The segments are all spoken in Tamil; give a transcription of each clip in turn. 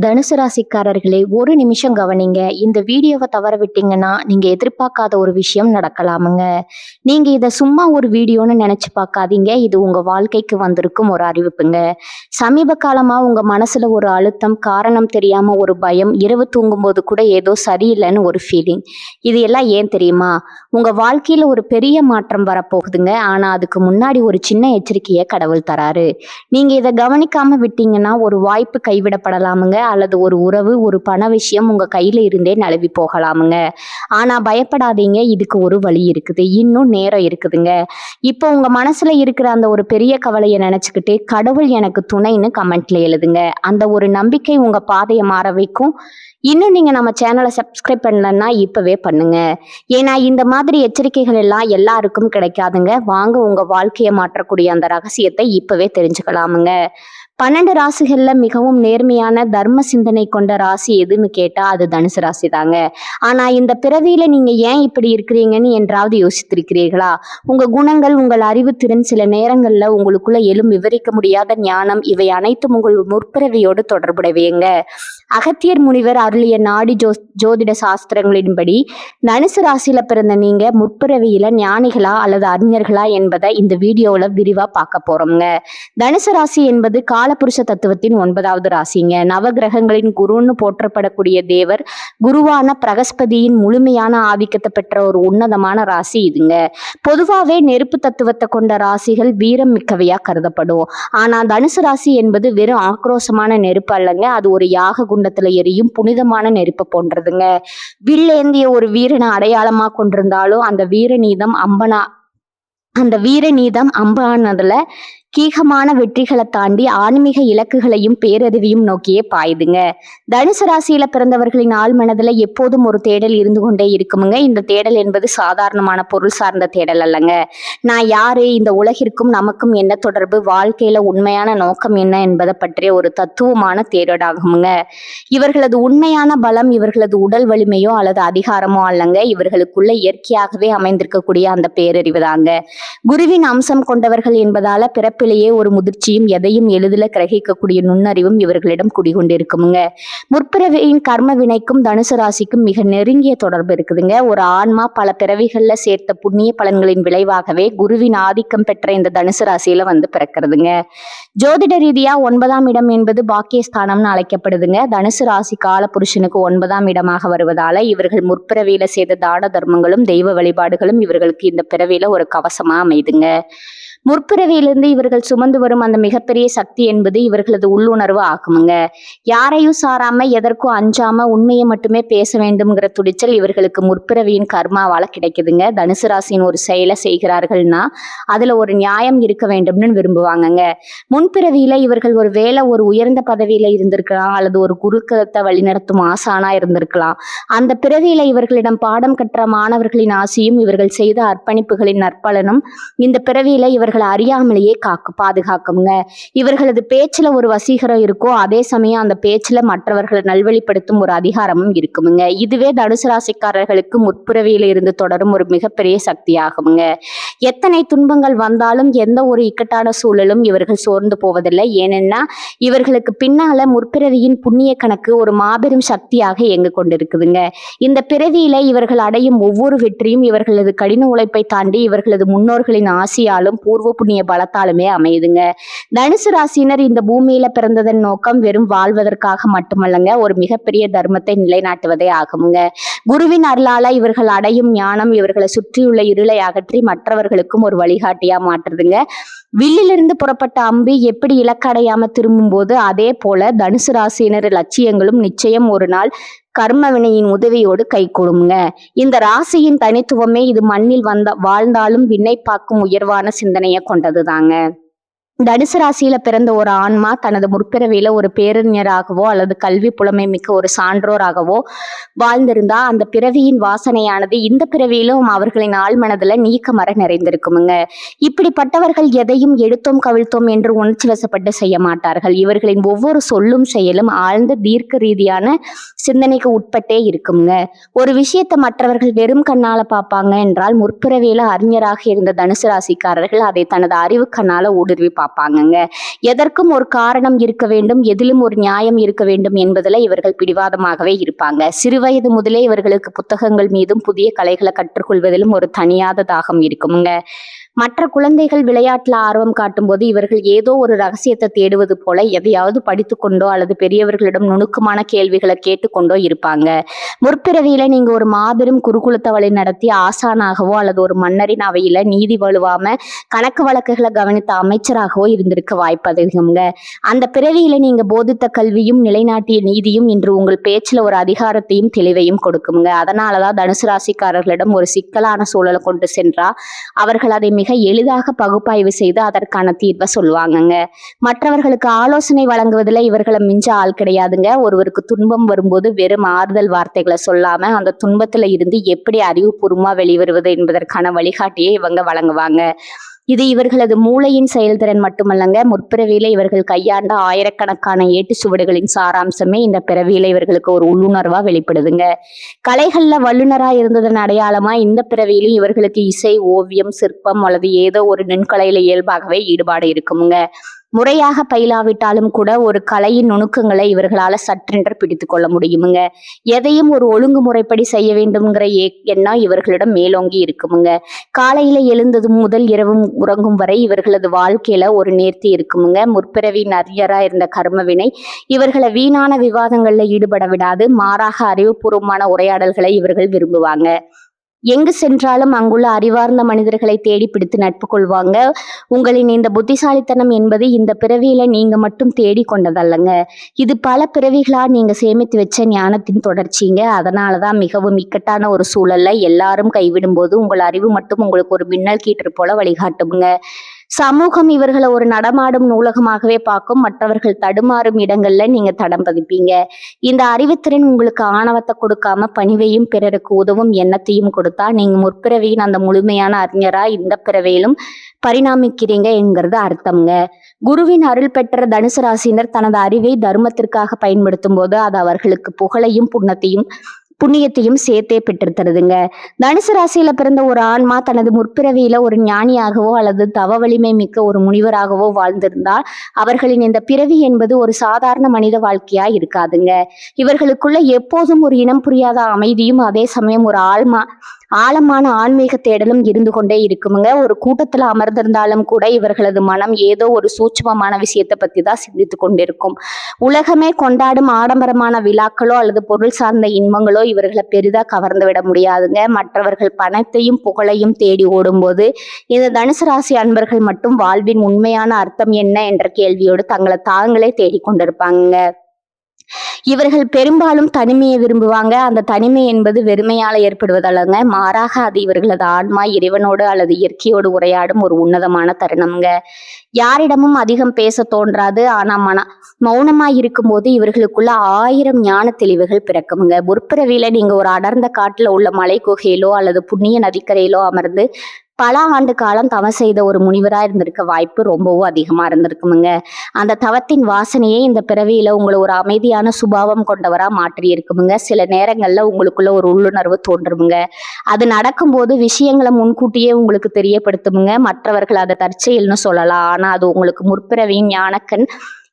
தனுசு ராசிக்காரர்களே, ஒரு நிமிஷம் கவனிங்க. இந்த வீடியோவை தவற விட்டீங்கன்னா நீங்க எதிர்பார்க்காத ஒரு விஷயம் நடக்கலாமுங்க. நீங்க இதை சும்மா ஒரு வீடியோன்னு நினைச்சு பார்க்காதீங்க. இது உங்க வாழ்க்கைக்கு வந்திருக்கும் ஒரு அறிவிப்புங்க. சமீப காலமா உங்க மனசுல ஒரு அழுத்தம், காரணம் தெரியாம ஒரு பயம், இரவு தூங்கும்போது கூட ஏதோ சரியில்லைன்னு ஒரு ஃபீலிங். இது எல்லாம் ஏன் தெரியுமா? உங்க வாழ்க்கையில ஒரு பெரிய மாற்றம் வரப்போகுதுங்க. ஆனா அதுக்கு முன்னாடி ஒரு சின்ன எச்சரிக்கையை கடவுள் தராரு. நீங்க இதை கவனிக்காம விட்டீங்கன்னா ஒரு வாய்ப்பு கைவிடப்படலாமுங்க, அல்லது ஒரு உறவு, ஒரு பண விஷயம் உங்க கையில இருந்தே நழுவி போகலாமுங்க. ஆனா பயப்படாதீங்க, இதுக்கு ஒரு வழி இருக்குது, இன்னும் நேரம் இருக்குதுங்க. இப்போ உங்க மனசுல இருக்கிற அந்த ஒரு பெரிய கவலையை நினைச்சுக்கிட்டு கடவுள் எனக்கு துணைன்னு கமெண்ட்ல எழுதுங்க. அந்த ஒரு நம்பிக்கை உங்க பாதையை மாற வைக்கும். இன்னும் நீங்க நம்ம சேனலை சப்ஸ்கிரைப் பண்ணலன்னா இப்பவே பண்ணுங்க. ஏன்னா இந்த மாதிரி எச்சரிக்கைகள் எல்லாம் எல்லாருக்கும் கிடைக்காதுங்க. வாங்க உங்க வாழ்க்கையை மாற்றக்கூடிய அந்த ரகசியத்தை இப்பவே தெரிஞ்சுக்கலாமுங்க. 12 ராசிகள்ல மிகவும் நேர்மையான தர்ம சிந்தனை கொண்ட ராசி எதுன்னு கேட்டா அது தனுசு ராசி தாங்க. ஆனா இந்த பிறவியில நீங்க ஏன் இப்படி இருக்கிறீங்கன்னு என்றாவது யோசித்திருக்கிறீர்களா? உங்க குணங்கள், உங்கள் அறிவுத்திறன், சில நேரங்கள்ல உங்களுக்குள்ள எழும் விவரிக்க முடியாத ஞானம், இவை அனைத்தும் உங்கள் முற்பிறவியோடு தொடர்புடையவைங்க. அகத்தியர் முனிவர் அருளிய நாடி ஜோதிட சாஸ்திரங்களின்படி தனுசு ராசியில பிறந்த நீங்க முற்பிறவியில ஞானிகளா அல்லது அறிஞர்களா என்பதை இந்த வீடியோல விரிவா பார்க்க போறோம்ங்க. தனுசு ராசி என்பது காலபுருஷ தத்துவத்தின் 9வது ராசிங்க. நவகிரகங்களின் குருன்னு போற்றப்படக்கூடிய தேவர் குருவான பிரகஸ்பதியின் முழுமையான ஆதிக்கத்தை பெற்ற ஒரு உன்னதமான ராசி இதுங்க. பொதுவாகவே நெருப்பு தத்துவத்தை கொண்ட ராசிகள் வீரம் மிக்கவையா கருதப்படும். ஆனா தனுசு ராசி என்பது வெறும் ஆக்ரோஷமான நெருப்பு அல்லங்க, அது ஒரு யாக குண்டத்துல எரியும் புனிதமான நெருப்பு போன்றதுங்க. வில்லேந்திய ஒரு வீரனை அடையாளமா கொண்டிருந்தாலும் அந்த வீர நீதம் அம்பானதுல கீகமான வெற்றிகளை தாண்டி ஆன்மீக இலக்குகளையும் பேரறிவையும் நோக்கியே பாயுதுங்க. தனுசு ராசியில பிறந்தவர்களின் ஆள் மனதுல எப்போதும் ஒரு தேடல் இருந்து கொண்டே இருக்குமுங்க. இந்த தேடல் என்பது சாதாரணமான பொருள் சார்ந்த தேடல் அல்லங்க. நான் யாரு, இந்த உலகிற்கும் நமக்கும் என்ன தொடர்பு, வாழ்க்கையில உண்மையான நோக்கம் என்ன என்பதை பற்றிய ஒரு தத்துவமான தேடலாகுமுங்க. இவர்களது உண்மையான பலம் இவர்களது உடல் வலிமையோ அல்லது அதிகாரமோ அல்லங்க, இவர்களுக்குள்ள இயற்கையாகவே அமைந்திருக்கக்கூடிய அந்த பேரறிவு தாங்க. குருவின் அம்சம் கொண்டவர்கள் என்பதால பிறப்பிலேயே ஒரு முதிர்ச்சியும் எதையும் எளிதில் கிரகிக்கக்கூடிய நுண்ணறிவும் இவர்களிடம் குடிகொண்டிருக்குமுங்க. முற்பிறவியின் கர்ம வினைக்கும் தனுசு ராசிக்கும் மிக நெருங்கிய தொடர்பு இருக்குதுங்க. ஒரு ஆன்மா பல பிறவிகள்ல சேர்த்த புண்ணிய பலன்களின் விளைவாகவே குருவின் ஆதிக்கம் பெற்ற இந்த தனுசு ராசியில வந்து பிறக்கிறதுங்க. ஜோதிட ரீதியா 9ஆம் இடம் என்பது பாக்கியஸ்தானம்னு அழைக்கப்படுதுங்க. தனுசு ராசி கால புருஷனுக்கு 9ஆம் இடமாக வருவதால இவர்கள் முற்பிறவியில செய்த தான தர்மங்களும் தெய்வ வழிபாடுகளும் இவர்களுக்கு இந்த பிறவியில ஒரு கவசமா அமைதுங்க. முற்பிறவியிலிருந்து இவர்கள் சுமந்து வரும் அந்த மிகப்பெரிய சக்தி என்பது இவர்களது உள்ளுணர்வு ஆகுமுங்க. யாரையும் சாராம, எதற்கும் அஞ்சாம உண்மையை மட்டுமே பேச வேண்டும்ங்கிற துடிச்சல் இவர்களுக்கு முற்பிறவியின் கர்மாவால கிடைக்குதுங்க. தனுசு ராசியின் ஒரு செயலை செய்கிறார்கள்னா அதுல ஒரு நியாயம் இருக்க வேண்டும்னு விரும்புவாங்கங்க. முன்பிறவியில இவர்கள் ஒரு வேளை ஒரு உயர்ந்த பதவியில இருந்திருக்கலாம், அல்லது ஒரு குருகுலத்தை வழிநடத்தும் ஆசானா இருந்திருக்கலாம். அந்த பிறவியில இவர்களிடம் பாடம் கற்ற மாணவர்களின் ஆசையும் இவர்கள் செய்த அர்ப்பணிப்புகளின் நற்பலனும் இந்த பிறவியில இவர்கள் அறியாமலேயே பாதுகாக்குங்க. இவர்களது பேச்சுல ஒரு வசீகரம் இருக்கும், அதே சமயம் அந்த பேச்சுல மற்றவர்களை நல்வழிப்படுத்தும் ஒரு அதிகாரமும் இருக்குமுங்க. இதுவே தனுசு ராசிக்காரர்களுக்கு முற்பிறவியில இருந்து தொடரும் ஒரு மிகப்பெரிய சக்தி ஆகுமுங்க. எத்தனை துன்பங்கள் வந்தாலும், எந்த ஒரு இக்கட்டான சூழலும் இவர்கள் சோர்ந்து போவதில்லை. ஏனென்னா இவர்களுக்கு பின்னால முற்பிறவியின் புண்ணிய கணக்கு ஒரு மாபெரும் சக்தியாக இயங்கு கொண்டிருக்குதுங்க. இந்த பிறவியில இவர்கள் அடையும் ஒவ்வொரு வெற்றியும் இவர்களது கடின உழைப்பை தாண்டி இவர்களது முன்னோர்களின் ஆசியாலும் பூர்வ புண்ணிய பலத்தாலுமே அமையுதுங்க. தனுசு ராசியினர் இந்த பூமியில பிறந்ததன் நோக்கம் வெறும் வாழ்வதற்காக மட்டுமல்லங்க, ஒரு மிகப்பெரிய தர்மத்தை நிலைநாட்டுவதே ஆகுமுங்க. குருவின் அருளால இவர்கள் அடையும் ஞானம் இவர்களை சுற்றியுள்ள இருளை அகற்றி மற்றவர்களுக்கும் ஒரு வழிகாட்டியா மாற்றுதுங்க. வில்லிலிருந்து புறப்பட்ட அம்பு எப்படி இலக்கடையாம திரும்பும் போது, அதே போல தனுசு ராசியினர் லட்சியங்களும் நிச்சயம் ஒரு நாள் கர்ம வினையின் உதவியோடு கை கொடுங்க. இந்த ராசியின் தனித்துவமே இது மண்ணில் வாழ்ந்தாலும் விண்ணை பார்க்கும் உயர்வான சிந்தனையை கொண்டது தாங்க. தனுசு ராசியில பிறந்த ஒரு ஆன்மா தனது முற்பிறவியில ஒரு பேரறிஞராகவோ அல்லது கல்வி புலமை மிக்க ஒரு சான்றோராகவோ வாழ்ந்திருந்தா அந்த பிறவியின் வாசனையானது இந்த பிறவியிலும் அவர்களின் ஆழ்மனதுல நீக்கமர நிறைந்திருக்குமுங்க. இப்படிப்பட்டவர்கள் எதையும் எடுத்தோம் கவிழ்த்தோம் என்று உணர்ச்சி வசப்பட்டு செய்ய மாட்டார்கள். இவர்களின் ஒவ்வொரு சொல்லும் செயலும் ஆழ்ந்த தீர்க்க ரீதியான சிந்தனைக்கு உட்பட்டே இருக்குங்க. ஒரு விஷயத்தை மற்றவர்கள் வெறும் கண்ணால பார்ப்பாங்க என்றால், முற்பிறவியில அறிஞராக இருந்த தனுசு ராசிக்காரர்கள் அதை தனது அறிவு கண்ணால ஊடுருவி பார்ப்பாங்கங்க. எதற்கும் ஒரு காரணம் இருக்க வேண்டும், எதிலும் ஒரு நியாயம் இருக்க வேண்டும் என்பதுல இவர்கள் பிடிவாதமாகவே இருப்பாங்க. சிறுவயது முதலே இவர்களுக்கு புத்தகங்கள் மீதும் புதிய கலைகளை கற்றுக்கொள்வதிலும் ஒரு தணியாத தாகம் இருக்குமுங்க. மற்ற குழந்தைகள் விளையாட்டுல ஆர்வம் காட்டும்போது இவர்கள் ஏதோ ஒரு ரகசியத்தை தேடுவது போல எதையாவது படித்துக்கொண்டோ அல்லது பெரியவர்களிடம் நுணுக்கமான கேள்விகளை கேட்டுக்கொண்டோ இருப்பாங்க. முற்பிறவியில நீங்க ஒரு மாபெரும் குருகுலத்தை வழி நடத்தி ஆசானாகவோ அல்லது ஒரு மன்னரின் அவையில நீதி வலுவாம கணக்கு வழக்குகளை கவனித்த அமைச்சராகவோ இருந்திருக்க வாய்ப்பு அதிகம்ங்க. அந்த பிறவியில நீங்க போதித்த கல்வியும் நிலைநாட்டிய நீதியும் இன்று உங்கள் பேச்சுல ஒரு அதிகாரத்தையும் தெளிவையும் கொடுக்குங்க. அதனாலதான் தனுசு ராசிக்காரர்களிடம் ஒரு சிக்கலான சூழலை கொண்டு சென்றா அவர்கள் அதை மிக எளிதாக பகுப்பாய்வு செய்து அதற்கான தீர்வை சொல்லுவாங்கங்க. மற்றவர்களுக்கு ஆலோசனை வழங்குவதில் இவர்களை மிஞ்ச ஆள் கிடையாதுங்க. ஒருவருக்கு துன்பம் வரும்போது வெறும் ஆறுதல் வார்த்தைகளை சொல்லாம அந்த துன்பத்துல இருந்து எப்படி அறிவுபூர்வமா வெளிவருவது என்பதற்கான வழிகாட்டியை இவங்க வழங்குவாங்க. இது இவர்களது மூளையின் செயல்திறன் மட்டுமல்லங்க, முற்பிறவியில இவர்கள் கையாண்ட ஆயிரக்கணக்கான ஏட்டு சுவடுகளின் சாராம்சமே இந்த பிறவியில இவர்களுக்கு ஒரு உள்ளுணர்வா வெளிப்படுதுங்க. கலைகள்ல வல்லுநரா இருந்ததன் அடையாளமா இந்த பிறவியிலும் இவர்களுக்கு இசை, ஓவியம், சிற்பம் அல்லது ஏதோ ஒரு நுண்கலையில இயல்பாகவே ஈடுபாடு இருக்குமுங்க. முறையாக பயிலாவிட்டாலும் கூட ஒரு கலையின் நுணுக்கங்களை இவர்களால சற்றென்று பிடித்து கொள்ள முடியுமுங்க. எதையும் ஒரு ஒழுங்குமுறைப்படி செய்ய வேண்டும்ங்கிற எண்ணம் இவர்களிடம் மேலோங்கி இருக்குமுங்க. காலையில எழுந்தது முதல் இரவு உறங்கும் வரை இவர்களது வாழ்க்கையில ஒரு நேர்த்தி இருக்குமுங்க. முற்பிறவி நரியரா இருந்த கர்மவினை இவர்களை வீணான விவாதங்கள்ல ஈடுபட விடாது. மாறாக அறிவுபூர்வமான உரையாடல்களை இவர்கள் விரும்புவாங்க. எங்கு சென்றாலும் அங்குள்ள அறிவார்ந்த மனிதர்களை தேடி பிடித்து நட்பு கொள்வாங்க. உங்களின் இந்த புத்திசாலித்தனம் என்பது இந்த பிறவியில நீங்க மட்டும் தேடி கொண்டதல்லங்க, இது பல பிறவிகளா நீங்க சேமித்து வச்ச ஞானத்தின் தொடர்ச்சிங்க. அதனாலதான் மிகவும் இக்கட்டான ஒரு சூழல்ல எல்லாரும் கைவிடும் போது உங்கள் அறிவு மட்டும் உங்களுக்கு ஒரு மின்னல் கீற்று போல வழிகாட்டுங்க. சமூகம் இவர்களை ஒரு நடமாடும் நூலகமாகவே பார்க்கும். மற்றவர்கள் தடுமாறும் இடங்கள்ல நீங்க தடம் பதிப்பீங்க. இந்த அறிவுத்திறன் உங்களுக்கு ஆணவத்தை கொடுக்காம பணிவையும் பிறருக்கு உதவும் எண்ணத்தையும் கொடுத்தா நீங்க முற்பிறவியின் அந்த முழுமையான அறிஞரா இந்த பிறவியிலும் பரிணாமிக்கிறீங்க என்கிறது அர்த்தம்ங்க. குருவின் அருள் பெற்ற தனுசு ராசியினர் தனது அறிவை தர்மத்திற்காக பயன்படுத்தும் போது அது அவர்களுக்கு புகழையும் புண்ணியத்தையும் சேர்த்தே பெற்று தருதுங்க. தனுசு ராசியில பிறந்த ஒரு ஆன்மா தனது முற்பிறவியில ஒரு ஞானியாகவோ அல்லது தவ வலிமை மிக்க ஒரு முனிவராகவோ வாழ்ந்திருந்தால் அவர்களின் இந்த பிறவி என்பது ஒரு சாதாரண மனித வாழ்க்கையா இருக்காதுங்க. இவர்களுக்குள்ள எப்போதும் ஒரு இனம் புரியாத அமைதியும் அதே சமயம் ஒரு ஆழமான ஆன்மீக தேடலும் இருந்து கொண்டே இருக்குமுங்க. ஒரு கூட்டத்துல அமர்ந்திருந்தாலும் கூட இவர்களது மனம் ஏதோ ஒரு சூட்சுமமான விஷயத்தை பத்தி தான் சிந்தித்து கொண்டிருக்கும். உலகமே கொண்டாடும் ஆடம்பரமான விழாக்களோ அல்லது பொருள் சார்ந்த இன்பங்களோ இவர்களை பெரிதா கவர்ந்து விட முடியாதுங்க. மற்றவர்கள் பணத்தையும் புகழையும் தேடி ஓடும்போது இந்த தனுசு ராசி அன்பர்கள் மட்டும் வாழ்வின் உண்மையான அர்த்தம் என்ன என்ற கேள்வியோடு தங்களை தாங்களே தேடிக்கொண்டிருப்பாங்க. இவர்கள் பெரும்பாலும் தனிமையை விரும்புவாங்க. அந்த தனிமை என்பது வெறுமையால ஏற்படுவதல்லங்க, மாறாக அது இவர்களது ஆன்மா இறைவனோடு அல்லது இயற்கையோடு உரையாடும் ஒரு உன்னதமான தருணம்ங்க. யாரிடமும் அதிகம் பேச தோன்றாது. ஆனா மௌனமா இருக்கும்போது இவர்களுக்குள்ள 1000 ஞான தெளிவுகள் பிறக்குமுங்க. முற்பிறவியில நீங்க ஒரு அடர்ந்த காட்டுல உள்ள மலை குகையிலோ அல்லது புண்ணிய நதிக்கரையிலோ அமர்ந்து பல ஆண்டு காலம் தவம் செய்த ஒரு முனிவரா இருந்திருக்க வாய்ப்பு ரொம்பவும் அதிகமா இருந்திருக்குமுங்க. அந்த தவத்தின் வாசனையே இந்த பிறவியில உங்களை ஒரு அமைதியான சுபாவம் கொண்டவரா மாற்றி இருக்குமுங்க. சில நேரங்கள்ல உங்களுக்குள்ள ஒரு உள்ளுணர்வு தோன்றுமுங்க. அது நடக்கும்போது விஷயங்களை முன்கூட்டியே உங்களுக்கு தெரியப்படுத்துமுங்க. மற்றவர்கள் அதை தற்செயல்னு சொல்லலாம், ஆனா அது உங்களுக்கு முற்பிறவியின் ஞானக்கண்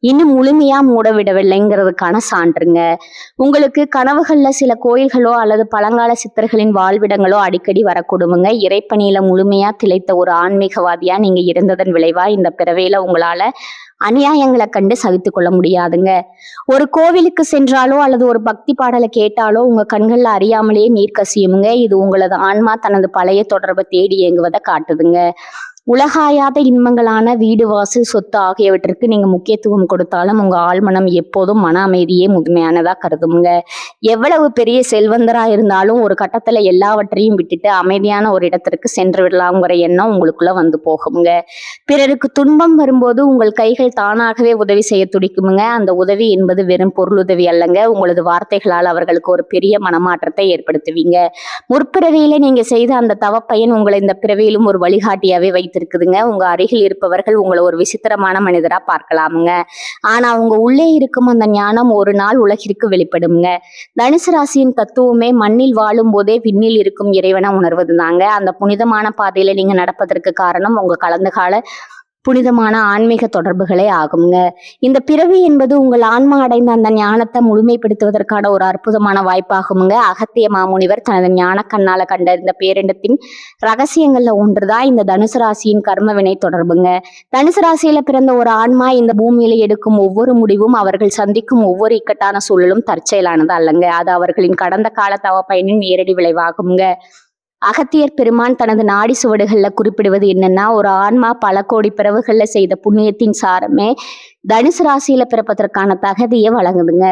இன்னும் முழுமையா மூட விடவில்லைங்கிறதுக்கான சான்றுங்க. உங்களுக்கு கனவுகள்ல சில கோயில்களோ அல்லது பழங்கால சித்தர்களின் வாழ்விடங்களோ அடிக்கடி வரக்கூடுமுங்க. இறைப்பணியில முழுமையா திளைத்த ஒரு ஆன்மீகவாதியா நீங்க இருந்ததன் விளைவா இந்த பிறவியில உங்களால அநியாயங்களை கண்டு சகித்து கொள்ள முடியாதுங்க. ஒரு கோவிலுக்கு சென்றாலோ அல்லது ஒரு பக்தி பாடலை கேட்டாலோ உங்க கண்கள்ல அறியாமலேயே நீர் கசியுமுங்க. இது உங்களது ஆன்மா தனது பழைய தொடர்பை தேடி இயங்குவதை காட்டுதுங்க. உலகாயாத இன்பங்களான வீடு, வாசல், சொத்து ஆகியவற்றிற்கு நீங்க முக்கியத்துவம் கொடுத்தாலும் உங்க ஆழ்மனம் எப்போதும் மன அமைதியே முழுமையானதா கருதுமுங்க. எவ்வளவு பெரிய செல்வந்தரா இருந்தாலும் ஒரு கட்டத்துல எல்லாவற்றையும் விட்டுட்டு அமைதியான ஒரு இடத்திற்கு சென்று விடலாம்ங்கிற எண்ணம் உங்களுக்குள்ள வந்து போகுமுங்க. பிறருக்கு துன்பம் வரும்போது உங்கள் கைகள் தானாகவே உதவி செய்ய துடிக்குமுங்க. அந்த உதவி என்பது வெறும் பொருளுதவி அல்லங்க, உங்களது வார்த்தைகளால் அவர்களுக்கு ஒரு பெரிய மனமாற்றத்தை ஏற்படுத்துவீங்க. முற்பிறவியில நீங்க செய்த அந்த தவப்பயன் உங்களை இந்த பிறவியிலும் ஒரு வழிகாட்டியாவே இருக்குதுங்க. உங்க அருகில் இருப்பவர்கள் உங்களை ஒரு விசித்திரமான மனிதரா பார்க்கலாமுங்க, ஆனா உங்க உள்ளே இருக்கும் அந்த ஞானம் ஒரு நாள் உலகிற்கு வெளிப்படுங்க. தனுசு ராசியின் தத்துவமே மண்ணில் வாழும் போதே விண்ணில் இருக்கும் இறைவனை உணர்வது தாங்க. அந்த புனிதமான பாதையில நீங்க நடப்பதற்கு காரணம் உங்க கடந்த கால புனிதமான ஆன்மீக தொடர்புகளே ஆகுங்க. இந்த பிறவி என்பது உங்கள் ஆன்மா அடைந்த அந்த ஞானத்தை முழுமைப்படுத்துவதற்கான ஒரு அற்புதமான வாய்ப்பாகுங்க. அகத்திய மாமுனிவர் தனது ஞான கண்ணால கண்டறிந்த பேரிண்டத்தின் ரகசியங்கள்ல ஒன்றுதான் இந்த தனுசு ராசியின் கர்ம வினை தொடர்புங்க. தனுசு ராசியில பிறந்த ஒரு ஆன்மா இந்த பூமியில எடுக்கும் ஒவ்வொரு முடிவும், அவர்கள் சந்திக்கும் ஒவ்வொரு இக்கட்டான சூழலும் தற்செயலானது அல்லங்க. அது அவர்களின் கடந்த கால தவ பயனின் நேரடி விளைவாகுங்க. அகத்தியர் பெருமான் தனது நாடி சுவடுகள்ல குறிப்பிடுவது என்னன்னா, ஒரு ஆன்மா பல கோடி பிறவுகள்ல செய்த புண்ணியத்தின் சாரமே தனுசு ராசியில பிறப்பதற்கான தகுதியை வழங்குதுங்க.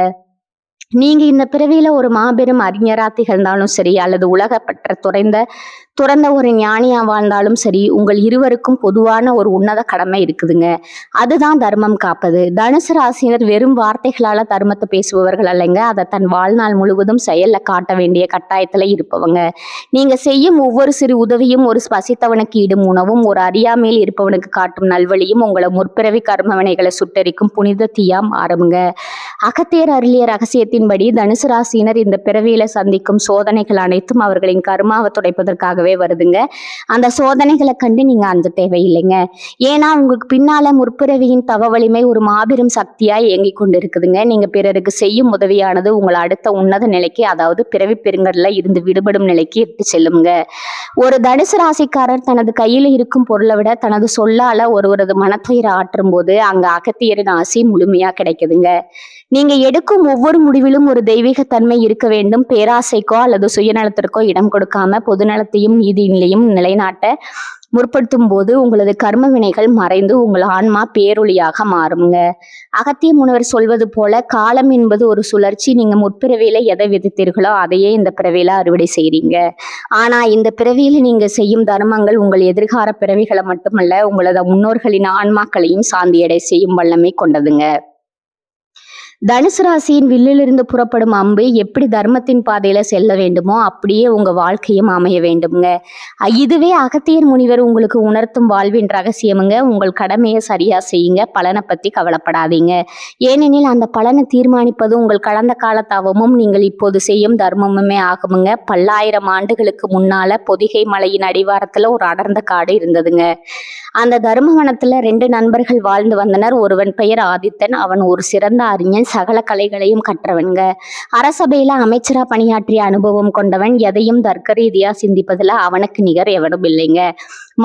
நீங்க இந்த பிறவியில ஒரு மாபெரும் அறிஞரா திகழ்ந்தாலும் சரி, அல்லது உலகப்பற்ற துறந்த ஒரு ஞானியா வாழ்ந்தாலும் சரி, உங்கள் இருவருக்கும் பொதுவான ஒரு உன்னத கடமை இருக்குதுங்க. அதுதான் தர்மம் காப்பது. தனுசு ராசியினர் வெறும் வார்த்தைகளால தர்மத்தை பேசுபவர்கள் அல்லங்க, அதை தன் வாழ்நாள் முழுவதும் செயல்ல காட்ட வேண்டிய கட்டாயத்துல இருப்பவங்க. நீங்க செய்யும் ஒவ்வொரு சிறு உதவியும், ஒரு பசித்தவனுக்கு இடும் உணவும், ஒரு அறியாமையில் இருப்பவனுக்கு காட்டும் நல்வழியும் உங்களை முற்பிறவி கர்மவினைகளை சுட்டரிக்கும் புனித தீயா மாறுங்க. அகத்தியர் அருளிய ரகசியத்தின்படி தனுசு ராசியினர் இந்த பிறவியில சந்திக்கும் சோதனைகள் அனைத்தும் அவர்களின் கர்மாவை துடைப்பதற்காகவே வருதுங்க. அந்த சோதனைகளை கண்டு நீங்க அஞ்ச தேவையில்லைங்க. ஏன்னா உங்களுக்கு பின்னால முற்பிறவியின் தவ வலிமை ஒரு மாபெரும் சக்தியா இயங்கிக் கொண்டு இருக்குதுங்க. நீங்க பிறருக்கு செய்யும் உதவியானது உங்களை அடுத்த உன்னத நிலைக்கு, அதாவது பிறவி பெருங்கடல இருந்து விடுபடும் நிலைக்கு இட்டு செல்லுங்க. ஒரு தனுசு ராசிக்காரர் தனது கையில இருக்கும் பொருளை விட தனது சொல்லால ஒருவரது மனத்துயரை ஆற்றும் போது அங்க அகத்தியரின் ஆசி முழுமையா கிடைக்குதுங்க. நீங்க எடுக்கும் ஒவ்வொரு முடிவிலும் ஒரு தெய்வீக தன்மை இருக்க வேண்டும். பேராசைக்கோ அல்லது சுயநலத்திற்கோ இடம் கொடுக்காம பொதுநலத்தையும் நீதியிலையும் நிலைநாட்ட முற்படுத்தும் போது உங்களது கர்ம வினைகள் மறைந்து உங்கள் ஆன்மா பேரொளியாக மாறுங்க. அகத்திய முனிவர் சொல்வது போல, காலம் என்பது ஒரு சுழற்சி. நீங்க முற்பிறவியில எதை விதித்தீர்களோ அதையே இந்த பிறவியில அறுவடை செய்றீங்க. ஆனா இந்த பிறவியில நீங்க செய்யும் தர்மங்கள் உங்கள் எதிர்கால பிறவிகளை மட்டுமல்ல, உங்களது முன்னோர்களின் ஆன்மாக்களையும் சாந்தியடை செய்யும் வல்லமை கொண்டதுங்க. தனுசு ராசியின் வில்லிலிருந்து புறப்படும் அம்பு எப்படி தர்மத்தின் பாதையில செல்ல வேண்டுமோ அப்படியே உங்க வாழ்க்கையும் அமைய வேண்டும்ங்க. இதுவே அகத்தியர் முனிவர் உங்களுக்கு உணர்த்தும் வாழ்வின் ரகசியமுங்க. உங்கள் கடமையை சரியா செய்யுங்க, பலனை பத்தி கவலைப்படாதீங்க. ஏனெனில் அந்த பலனை தீர்மானிப்பது உங்கள் கடந்த கால தவமும் நீங்கள் இப்போது செய்யும் தர்மமுமே ஆகுமுங்க. பல்லாயிரம் ஆண்டுகளுக்கு முன்னால பொதிகை மலையின் அடிவாரத்துல ஒரு அடர்ந்த காடு இருந்ததுங்க. அந்த தர்மவனத்துல 2 நண்பர்கள் வாழ்ந்து வந்தனர். ஒருவன் பெயர் ஆதித்தன். அவன் ஒரு சிறந்த அறிஞன், சகல கலைகளையும் கற்றவன்க. அரசபையில அமைச்சரா பணியாற்றிய அனுபவம் கொண்டவன். எதையும் தர்க்க ரீதியா சிந்திப்பதுல அவனுக்கு நிகர் எவனும் இல்லைங்க.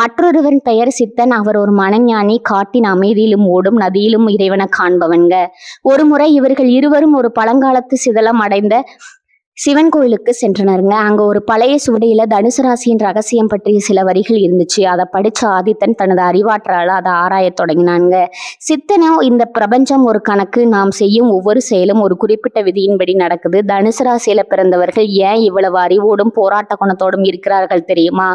மற்றொருவன் பெயர் சித்தன். அவர் ஒரு மனஞானி, காட்டின் அமைதியிலும் ஓடும் நதியிலும் இறைவனை காண்பவன்க. ஒரு முறை இவர்கள் இருவரும் ஒரு பழங்காலத்து சிதலம் அடைந்த சிவன் கோயிலுக்கு சென்றனருங்க. அங்க ஒரு பழைய சுவடியில தனுசு ராசியின் ரகசியம் பற்றிய சில வரிகள் இருந்துச்சு. அதை படிச்ச ஆதித்தன் தனது அறிவாற்றலால அதை ஆராயத் தொடங்கினாங்க. சித்தனோ, இந்த பிரபஞ்சம் ஒரு கணக்கு, நாம் செய்யும் ஒவ்வொரு செயலும் ஒரு குறிப்பிட்ட விதியின்படி நடக்குது. தனுசு ராசியில பிறந்தவர்கள் ஏன் இவ்வளவு அறிவோடும் போராட்ட குணத்தோடும் இருக்கிறார்கள் தெரியுமா?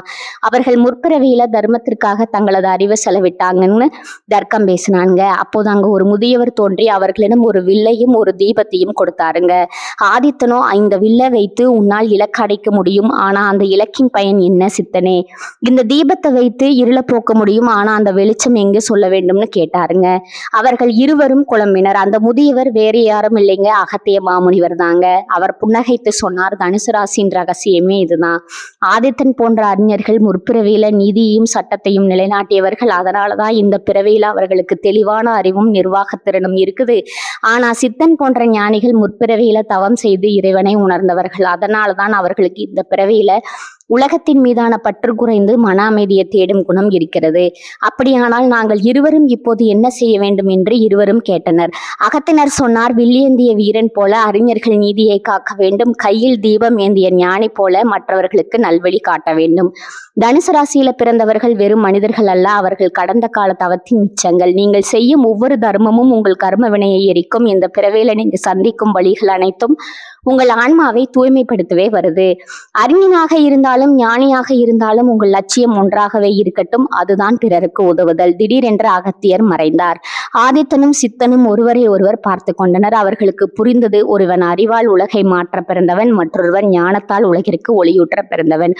அவர்கள் முற்பிறவியில தர்மத்திற்காக தங்களது அறிவை செலவிட்டாங்கன்னு தர்க்கம் பேசினாங்க. அப்போது அங்க ஒரு முதியவர் தோன்றி அவர்களிடம் ஒரு வில்லையும் ஒரு தீபத்தையும் கொடுத்தாருங்க. ஆதித்தனோ, இந்த வில்லை வைத்து உன்னால் இலக்கு அடைக்க முடியும், ஆனா அந்த இலக்கின் பயன் என்ன சித்தனே? இந்த தீபத்தை வைத்து இருள போக்க முடியும், ஆனா அந்த வெளிச்சம் எங்க சொல்ல வேண்டும்னு கேட்டாருங்க. அவர்கள் இருவரும் குழம்பினர். அந்த முதியவர் வேறு யாரும் இல்லைங்க, அகத்திய மாமுனிவர் தாங்க. அவர் புன்னகைத்து சொன்னார், தனுசு ராசியின் ரகசியமே இதுதான். ஆதித்தன் போன்ற அறிஞர்கள் முற்பிறவியில நீதியையும் சட்டத்தையும் நிலைநாட்டியவர்கள். அதனாலதான் இந்த பிறவியில அவர்களுக்கு தெளிவான அறிவும் நிர்வாகத்திறனும் இருக்குது. ஆனா சித்தன் போன்ற ஞானிகள் முற்பிறவியில தவம் செய்து இறைவனை உணர்ந்தவர்கள். அதனால்தான் அவர்களுக்கு இந்த பிறவியில உலகத்தின் மீதான பற்று குறைந்து மன அமைதியை தேடும் குணம் இருக்கிறது. அப்படியானால் நாங்கள் இருவரும் இப்போது என்ன செய்ய வேண்டும் என்று இருவரும் கேட்டனர். அகத்தினர் சொன்னார், வில்லேந்திய வீரன் போல அறிஞர்கள் நீதியை காக்க வேண்டும், கையில் தீபம் ஏந்திய ஞானி போல மற்றவர்களுக்கு நல்வழி காட்ட வேண்டும். தனுசு ராசியில பிறந்தவர்கள் வெறும் மனிதர்கள் அல்ல, அவர்கள் கடந்த கால தவத்தின் மிச்சங்கள். நீங்கள் செய்யும் ஒவ்வொரு தர்மமும் உங்கள் கர்ம வினையை எரிக்கும். இந்த பிறவியில நீங்க சந்திக்கும் வழிகள் அனைத்தும் உங்கள் ஆன்மாவை தூய்மைப்படுத்தவே வருது. அறிஞனாக இருந்தாலும் ஞானியாக இருந்தாலும் உங்கள் லட்சியம் ஒன்றாகவே இருக்கட்டும், அதுதான் பிறருக்கு உதவுதல். திடீரென்று அகத்தியர் மறைந்தார். ஆதித்தனும் சித்தனும் ஒருவரை ஒருவர் பார்த்து கொண்டனர். அவர்களுக்கு புரிந்தது, ஒருவன் அறிவால் உலகை மாற்ற பிறந்தவன், மற்றொருவன் ஞானத்தால் உலகிற்கு ஒளியூற்ற பிறந்தவன்.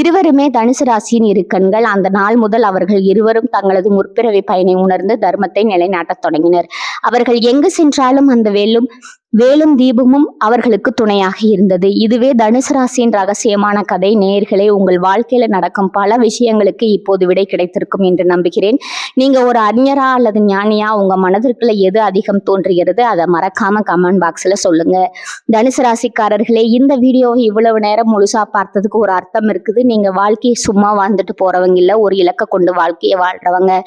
இருவருமே தனுசு ராசியின் இரு கண்கள். அந்த நாள் முதல் அவர்கள் இருவரும் தங்களது முற்பிறவி பயனை உணர்ந்து தர்மத்தை நிலைநாட்டத் தொடங்கினர். அவர்கள் எங்கு சென்றாலும் அந்த வெல்லும் வேலும் தீபமும் அவர்களுக்கு துணையாக இருந்தது. இதுவே தனுசு ராசியின் ரகசியமான கதை. நேயர்களே, உங்கள் வாழ்க்கையில நடக்கும் பல விஷயங்களுக்கு இப்போது விடை கிடைத்திருக்கும் என்று நம்புகிறேன். நீங்க ஒரு அறிஞரா அல்லது ஞானியா, உங்க மனதிற்குள்ள எது அதிகம் தோன்றுகிறது அதை மறக்காம கமெண்ட் பாக்ஸ்ல சொல்லுங்க. தனுசு ராசிக்காரர்களே, இந்த வீடியோவை இவ்வளவு நேரம் முழுசா பார்த்ததுக்கு ஒரு அர்த்தம் இருக்குது. நீங்க வாழ்க்கையை சும்மா வாழ்ந்துட்டு போறவங்க இல்ல, ஒரு இலக்கை கொண்டு வாழ்க்கையை வாழ்றவங்க.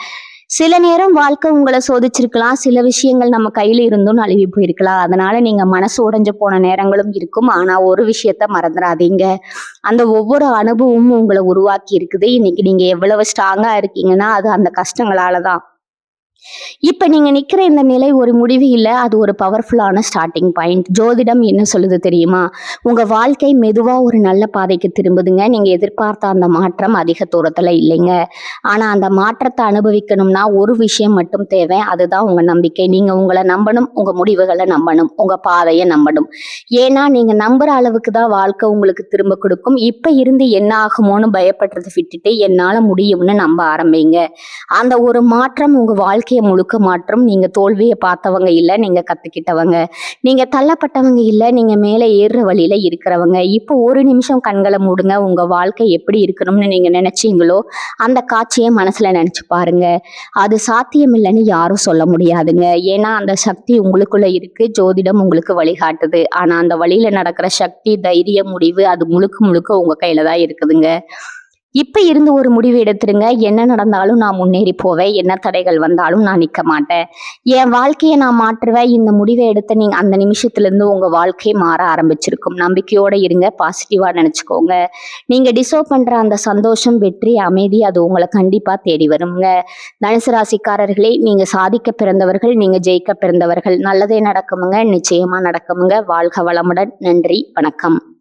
சில நேரம் வாழ்க்கை உங்களை சோதிச்சிருக்கலாம். சில விஷயங்கள் நம்ம கையில இருந்தும் நழுவி போயிருக்கலாம். அதனால நீங்க மனசு உடைஞ்சு போன நேரங்களும் இருக்கும். ஆனா ஒரு விஷயத்த மறந்துடாதீங்க. அந்த ஒவ்வொரு அனுபவமும் உங்களை உருவாக்கி இருக்குது. இன்னைக்கு நீங்க எவ்வளவு ஸ்ட்ராங்கா இருக்கீங்கன்னா அது அந்த கஷ்டங்களாலதான். இப்ப நீங்க நிக்கிற இந்த நிலை ஒரு முடிவு இல்ல, அது ஒரு பவர்ஃபுல்லான ஸ்டார்டிங் பாயிண்ட். ஜோதிடம் என்ன சொல்லுது தெரியுமா? உங்க வாழ்க்கை மெதுவா ஒரு நல்ல பாதைக்கு திரும்புதுங்க. நீங்க எதிர்பார்த்த அந்த மாற்றம் அதிக தூரத்துல இல்லைங்க. ஆனா அந்த மாற்றத்தை அனுபவிக்கணும்னா ஒரு விஷயம் மட்டும் தேவை. அதுதான் உங்க நம்பிக்கை. நீங்க உங்களை நம்பணும், உங்க முடிவுகளை நம்பணும், உங்க பாதையை நம்பணும். ஏன்னா நீங்க நம்புற அளவுக்கு தான் வாழ்க்கை உங்களுக்கு திரும்ப கொடுக்கும். இப்ப இருந்து என்ன ஆகுமோன்னு பயப்படுறதை விட்டுட்டு என்னால முடியும்னு நம்ப ஆரம்பிங்க. அந்த ஒரு மாற்றம் உங்க வாழ்க்கையை முழுக்க மாற்றம். நீங்க தோல்வியை பார்த்தவங்க இல்ல, நீங்க கத்துக்கிட்டவங்க. நீங்க தள்ளப்பட்டவங்க இல்ல, நீங்க மேலே ஏறுற வழியில இருக்கிறவங்க. இப்போ ஒரு நிமிஷம் கண்களை மூடுங்க. உங்க வாழ்க்கை எப்படி இருக்கணும்னு நீங்க நினைச்சீங்களோ அந்த காட்சியை மனசுல நினைச்சு பாருங்க. அது சாத்தியம் இல்லைன்னு யாரும் சொல்ல முடியாதுங்க. ஏன்னா அந்த சக்தி உங்களுக்குள்ள இருக்கு. ஜோதிடம் உங்களுக்கு வழிகாட்டுது. ஆனா அந்த வழியில நடக்கிற சக்தி, தைரியம், முடிவு அது முழுக்க முழுக்க உங்க கையில தான் இருக்குதுங்க. இப்ப இருந்து ஒரு முடிவு எடுத்துருங்க. என்ன நடந்தாலும் நான் முன்னேறி போவேன். என்ன தடைகள் வந்தாலும் நான் நிக்க மாட்டேன். என் வாழ்க்கையை நான் மாற்றுவேன். இந்த முடிவை எடுத்த நீங்க அந்த நிமிஷத்துல இருந்து உங்க வாழ்க்கை மாற ஆரம்பிச்சிருக்கும். நம்பிக்கையோட இருங்க. பாசிட்டிவா நினைச்சுக்கோங்க. நீங்க டிசர்வ் பண்ற அந்த சந்தோஷம், வெற்றி, அமைதி அது உங்களை கண்டிப்பா தேடி வருங்க. தனுசு ராசிக்காரர்களே, நீங்க சாதிக்க பிறந்தவர்கள், நீங்க ஜெயிக்க பிறந்தவர்கள். நல்லதே நடக்குமுங்க, நிச்சயமா நடக்குமுங்க. வாழ்க வளமுடன். நன்றி, வணக்கம்.